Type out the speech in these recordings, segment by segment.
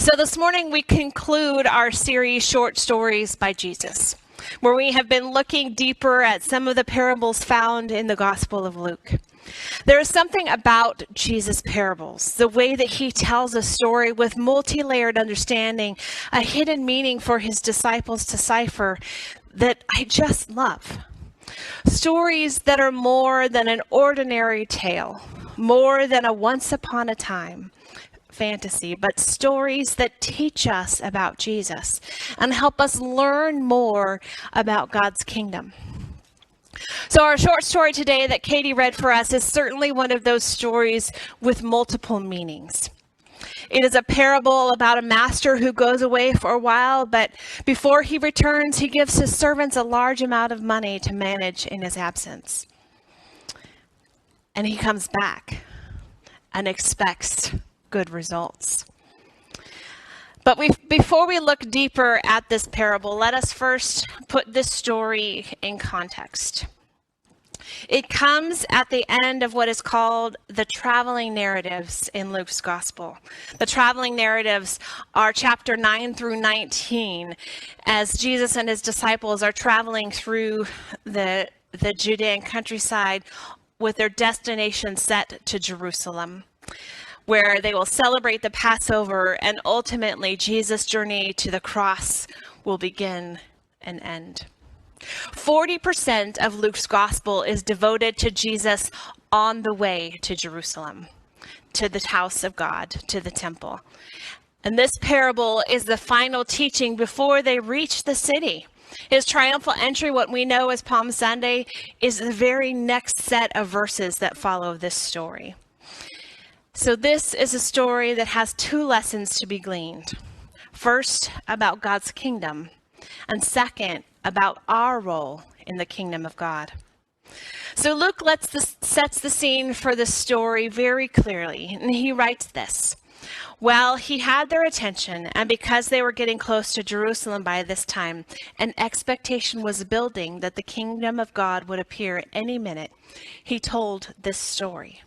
So this morning we conclude our series, Short Stories by Jesus, where we have been looking deeper at some of the parables found in the Gospel of Luke. There is something about Jesus' parables, the way that he tells a story with multi-layered understanding, a hidden meaning for his disciples to decipher, that I just love. Stories that are more than an ordinary tale, more than a once upon a time fantasy, but stories that teach us about Jesus and help us learn more about God's kingdom. So our short story today that Katie read for us is certainly one of those stories with multiple meanings. It is a parable about a master who goes away for a while, but before he returns, he gives his servants a large amount of money to manage in his absence. And he comes back and expects good results. But before we look deeper at this parable, let us first put this story in context. It comes at the end of what is called the traveling narratives in Luke's gospel. The traveling narratives are chapter 9 through 19, as Jesus and his disciples are traveling through the Judean countryside with their destination set to Jerusalem, where they will celebrate the Passover, and ultimately Jesus' journey to the cross will begin and end. 40% of Luke's gospel is devoted to Jesus on the way to Jerusalem, to the house of God, to the temple. And this parable is the final teaching before they reach the city. His triumphal entry, what we know as Palm Sunday, is the very next set of verses that follow this story. So this is a story that has two lessons to be gleaned. First, about God's kingdom, and second, about our role in the kingdom of God. So Luke sets the scene for the story very clearly, and he writes this. Well, he had their attention, and because they were getting close to Jerusalem by this time, an expectation was building that the kingdom of God would appear any minute, he told this story.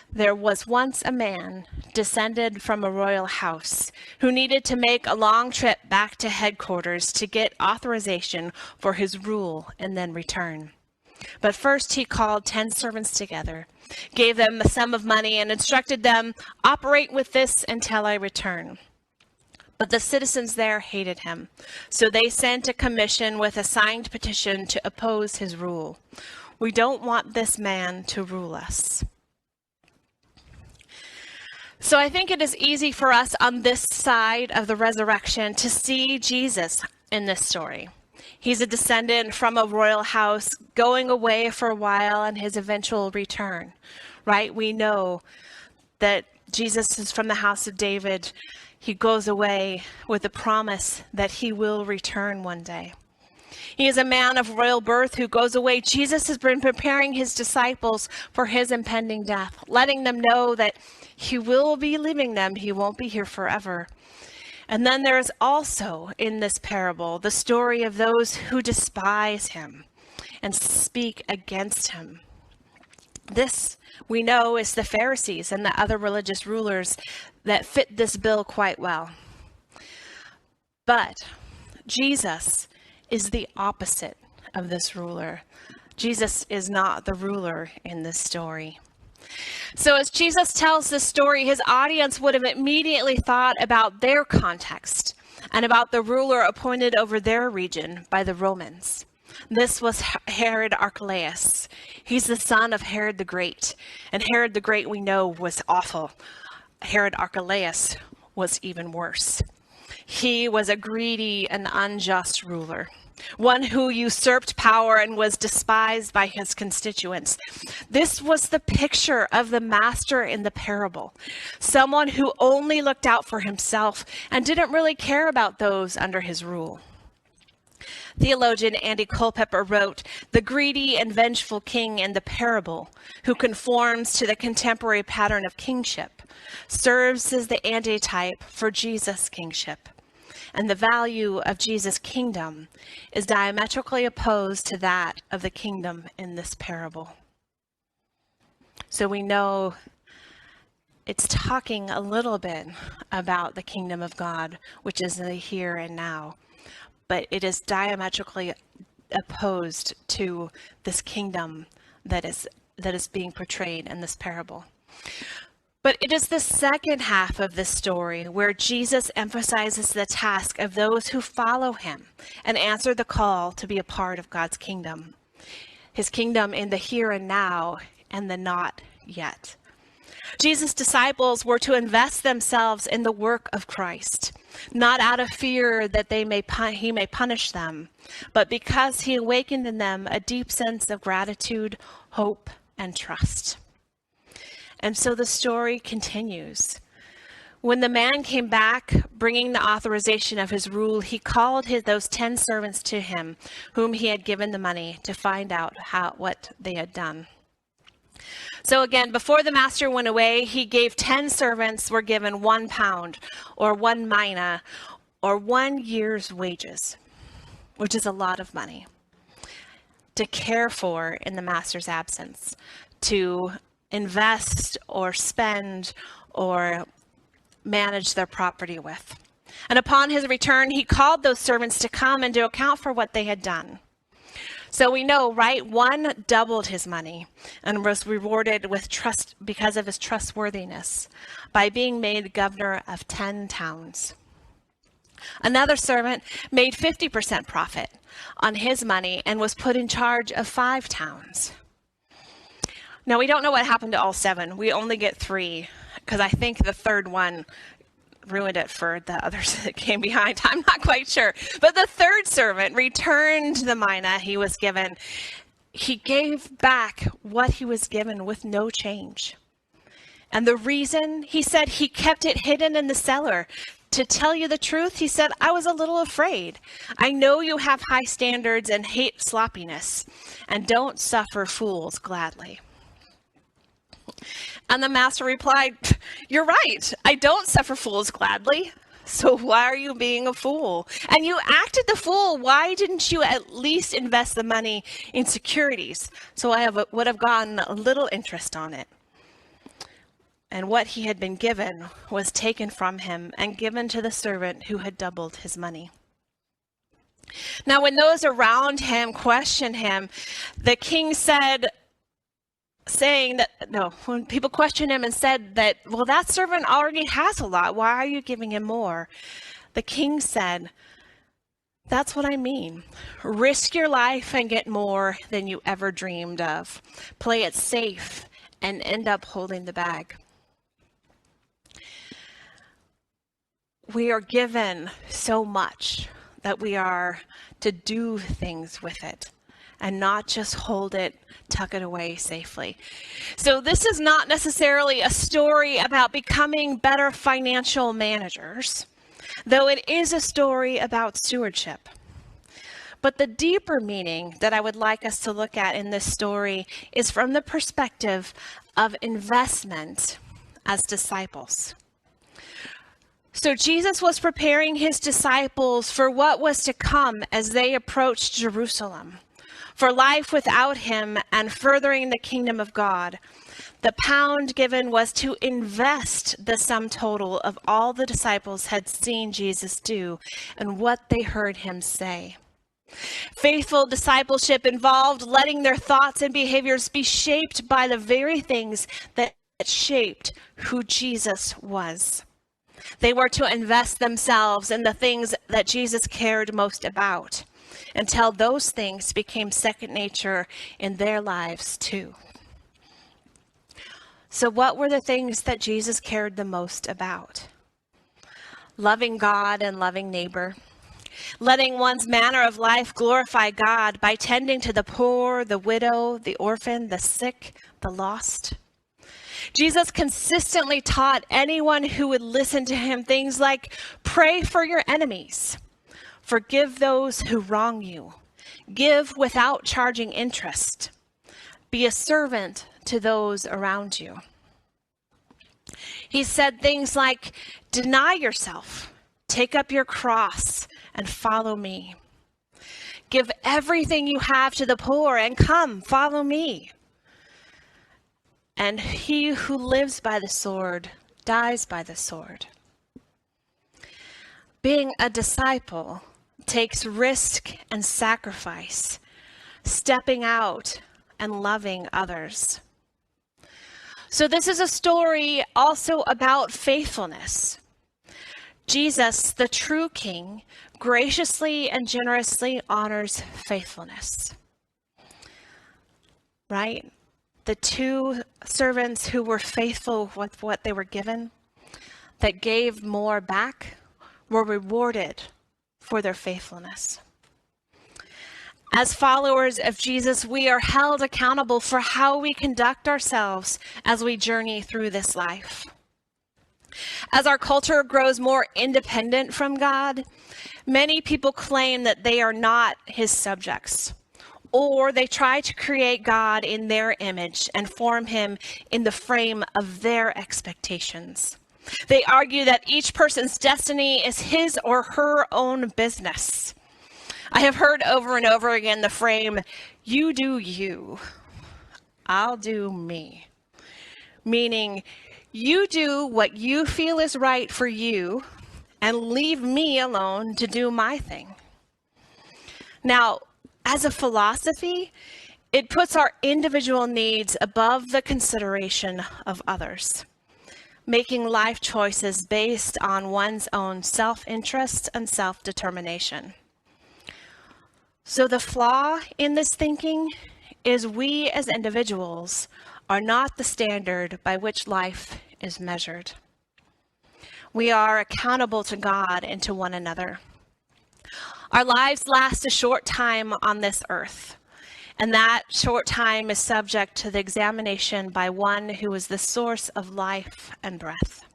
There was once a man descended from a royal house who needed to make a long trip back to headquarters to get authorization for his rule and then return. But first he called 10 servants together, gave them a sum of money, and instructed them, "Operate with this until I return." But the citizens there hated him, so they sent a commission with a signed petition to oppose his rule. "We don't want this man to rule us." So I think it is easy for us on this side of the resurrection to see Jesus in this story. He's a descendant from a royal house, going away for a while, and his eventual return, right? We know that Jesus is from the house of David. He goes away with the promise that he will return one day. He is a man of royal birth who goes away. Jesus has been preparing his disciples for his impending death, letting them know that he will be leaving them. He won't be here forever. And then there is also in this parable the story of those who despise him and speak against him. This, we know, is the Pharisees and the other religious rulers that fit this bill quite well. But Jesus is the opposite of this ruler. Jesus is not the ruler in this story. So as Jesus tells this story, his audience would have immediately thought about their context and about the ruler appointed over their region by the Romans. This was Herod Archelaus. He's the son of Herod the Great. And Herod the Great, we know, was awful. Herod Archelaus was even worse. He was a greedy and unjust ruler, one who usurped power and was despised by his constituents. This was the picture of the master in the parable, someone who only looked out for himself and didn't really care about those under his rule. Theologian Andy Culpepper wrote, "The greedy and vengeful king in the parable, who conforms to the contemporary pattern of kingship, serves as the antitype for Jesus' kingship. And the value of Jesus' kingdom is diametrically opposed to that of the kingdom in this parable." So we know it's talking a little bit about the kingdom of God, which is the here and now, but it is diametrically opposed to this kingdom that is being portrayed in this parable. But it is the second half of this story where Jesus emphasizes the task of those who follow him and answer the call to be a part of God's kingdom. His kingdom in the here and now and the not yet. Jesus' disciples were to invest themselves in the work of Christ, not out of fear that he may punish them, but because he awakened in them a deep sense of gratitude, hope, and trust. And so the story continues. When the man came back, bringing the authorization of his rule, he called those 10 servants to him, whom he had given the money, to find out what they had done. So again, before the master went away, he gave 10 servants were given 1 pound, or 1 mina, or 1 year's wages, which is a lot of money, to care for in the master's absence, to invest or spend or manage their property with. And upon his return, he called those servants to come and to account for what they had done. So we know, right? One doubled his money and was rewarded with trust because of his trustworthiness by being made governor of 10 towns. Another servant made 50% profit on his money and was put in charge of 5 towns. Now, we don't know what happened to all 7. We only get 3, because I think the third one ruined it for the others that came behind. I'm not quite sure. But the third servant returned the mina he was given. He gave back what he was given with no change. And the reason, he said, he kept it hidden in the cellar. To tell you the truth, he said, I was a little afraid. I know you have high standards and hate sloppiness, and don't suffer fools gladly. And the master replied, you're right. I don't suffer fools gladly. So why are you being a fool? And you acted the fool. Why didn't you at least invest the money in securities? So I would have gotten a little interest on it. And what he had been given was taken from him and given to the servant who had doubled his money. Now, when those around him questioned him, the king said, when people questioned him and said that, well, that servant already has a lot. Why are you giving him more? The king said, that's what I mean. Risk your life and get more than you ever dreamed of. Play it safe and end up holding the bag. We are given so much that we are to do things with it and not just hold it, tuck it away safely. So this is not necessarily a story about becoming better financial managers, though it is a story about stewardship. But the deeper meaning that I would like us to look at in this story is from the perspective of investment as disciples. So Jesus was preparing his disciples for what was to come as they approached Jerusalem, for life without him and furthering the kingdom of God. The pound given was to invest the sum total of all the disciples had seen Jesus do and what they heard him say. Faithful discipleship involved letting their thoughts and behaviors be shaped by the very things that shaped who Jesus was. They were to invest themselves in the things that Jesus cared most about, until those things became second nature in their lives too. So what were the things that Jesus cared the most about? Loving God and loving neighbor. Letting one's manner of life glorify God by tending to the poor, the widow, the orphan, the sick, the lost. Jesus consistently taught anyone who would listen to him things like, pray for your enemies. Forgive those who wrong you. Give without charging interest. Be a servant to those around you. He said things like, deny yourself, take up your cross, and follow me. Give everything you have to the poor and come, follow me. and he who lives by the sword dies by the sword. Being a disciple takes risk and sacrifice, stepping out and loving others. So this is a story also about faithfulness. Jesus, the true King, graciously and generously honors faithfulness. Right? The two servants who were faithful with what they were given, that gave more back, were rewarded for their faithfulness. As followers of Jesus, we are held accountable for how we conduct ourselves as we journey through this life. As our culture grows more independent from God, many people claim that they are not his subjects, or they try to create God in their image and form him in the frame of their expectations. They argue that each person's destiny is his or her own business. I have heard over and over again the frame, "You do you, I'll do me." Meaning, you do what you feel is right for you and leave me alone to do my thing. Now, as a philosophy, it puts our individual needs above the consideration of others, making life choices based on one's own self-interest and self-determination. So the flaw in this thinking is we as individuals are not the standard by which life is measured. We are accountable to God and to one another. Our lives last a short time on this earth, and that short time is subject to the examination by one who is the source of life and breath.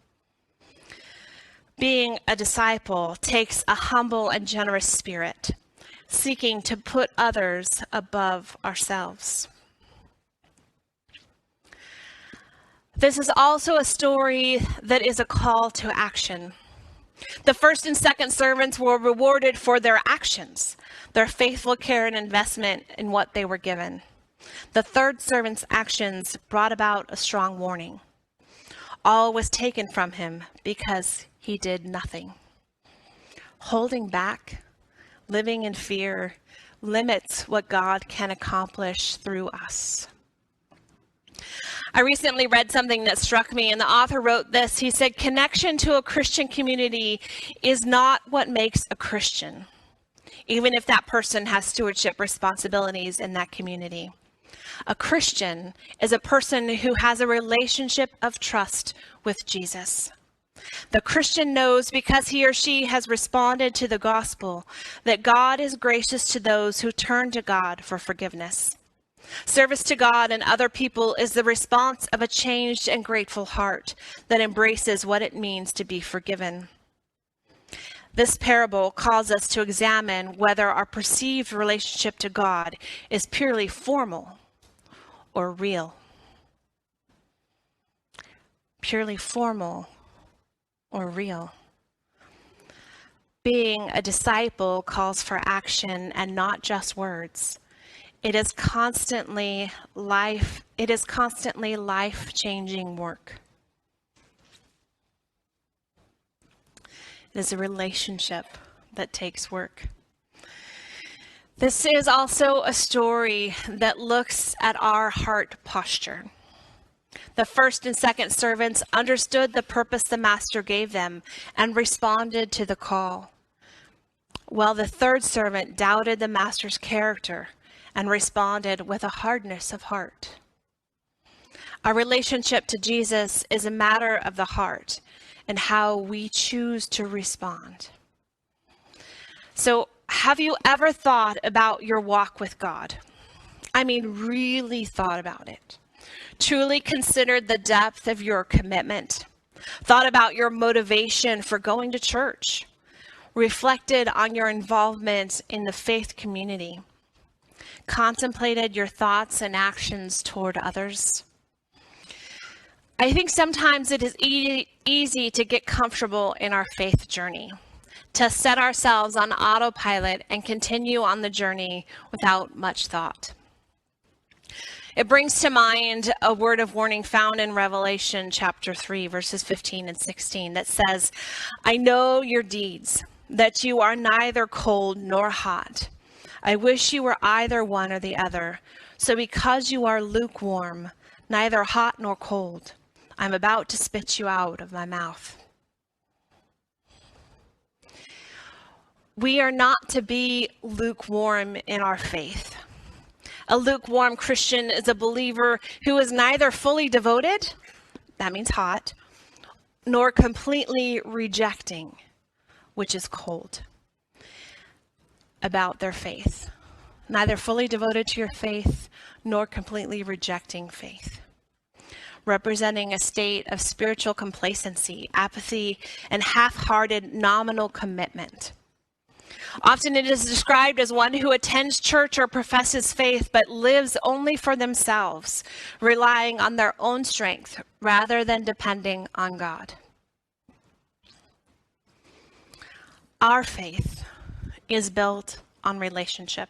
Being a disciple takes a humble and generous spirit, seeking to put others above ourselves. This is also a story that is a call to action. The first and second servants were rewarded for their actions, their faithful care and investment in what they were given. The third servant's actions brought about a strong warning. All was taken from him because he did nothing. Holding back, living in fear, limits what God can accomplish through us. I recently read something that struck me, and the author wrote this. He said, "Connection to a Christian community is not what makes a Christian, even if that person has stewardship responsibilities in that community. A Christian is a person who has a relationship of trust with Jesus. The Christian knows because he or she has responded to the gospel that God is gracious to those who turn to God for forgiveness. Service to God and other people is the response of a changed and grateful heart that embraces what it means to be forgiven." This parable calls us to examine whether our perceived relationship to God is purely formal or real. Purely formal or real. Being a disciple calls for action and not just words. It is constantly life-changing work. It is a relationship that takes work. This is also a story that looks at our heart posture. The first and second servants understood the purpose the master gave them and responded to the call, while the third servant doubted the master's character and responded with a hardness of heart. Our relationship to Jesus is a matter of the heart and how we choose to respond. So, have you ever thought about your walk with God? I mean, really thought about it. Truly considered the depth of your commitment. Thought about your motivation for going to church. Reflected on your involvement in the faith community. Contemplated your thoughts and actions toward others. I think sometimes it is easy to get comfortable in our faith journey, to set ourselves on autopilot and continue on the journey without much thought. It brings to mind a word of warning found in Revelation chapter 3, verses 15 and 16 that says, I know your deeds, that you are neither cold nor hot. I wish you were either one or the other. So because you are lukewarm, neither hot nor cold, I'm about to spit you out of my mouth. We are not to be lukewarm in our faith. A lukewarm Christian is a believer who is neither fully devoted, that means hot, nor completely rejecting, which is cold, about their faith. Neither fully devoted to your faith, nor completely rejecting faith. Representing a state of spiritual complacency, apathy, and half-hearted nominal commitment. Often it is described as one who attends church or professes faith, but lives only for themselves, relying on their own strength rather than depending on God. Our faith is built on relationship.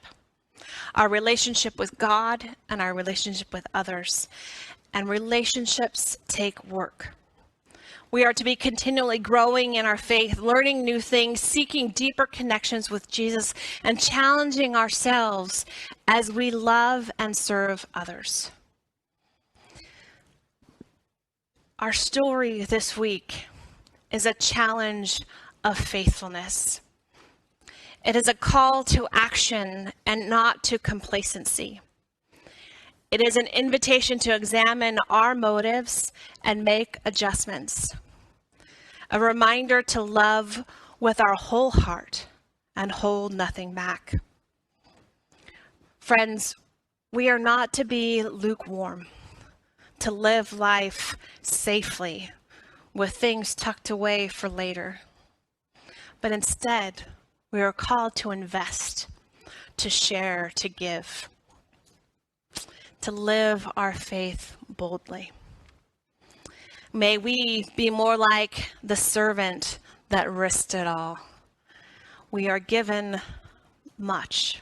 Our relationship with God and our relationship with others. And relationships take work. We are to be continually growing in our faith, learning new things, seeking deeper connections with Jesus, and challenging ourselves as we love and serve others. Our story this week is a challenge of faithfulness. It is a call to action and not to complacency. It is an invitation to examine our motives and make adjustments. A reminder to love with our whole heart and hold nothing back. Friends, we are not to be lukewarm, to live life safely with things tucked away for later. But instead, we are called to invest, to share, to give, to live our faith boldly. May we be more like the servant that risked it all. We are given much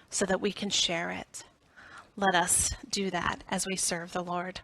so that we can share it. Let us do that as we serve the Lord.